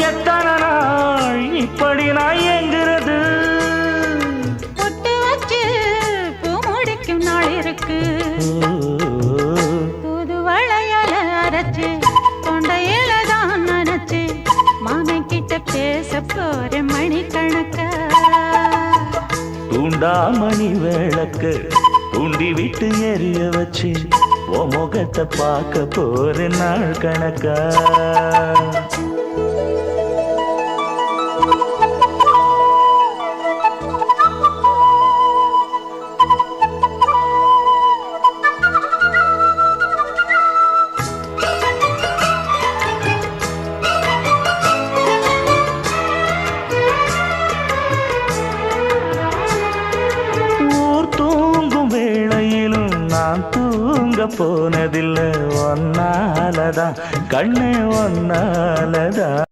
எத்தனை நாள் இப்படி நான் எங்கிறது? பொட்டு வச்சு பூ முடிக்கும் நாள் இருக்கு. புது வளையல அரைச்சு தொண்டையில தான் நினைச்சு மாமன் கிட்ட பேச போற மணிக்கணக்கா. தூண்டாமணி விளக்கு தூண்டி விட்டு எரிய வச்சு ஓ முகத்தை பார்க்க போற நாள் கணக்கா. நான் தூங்க போனதில்லை ஒன்னாலதான் கண்ணே ஒன்னாலதான்.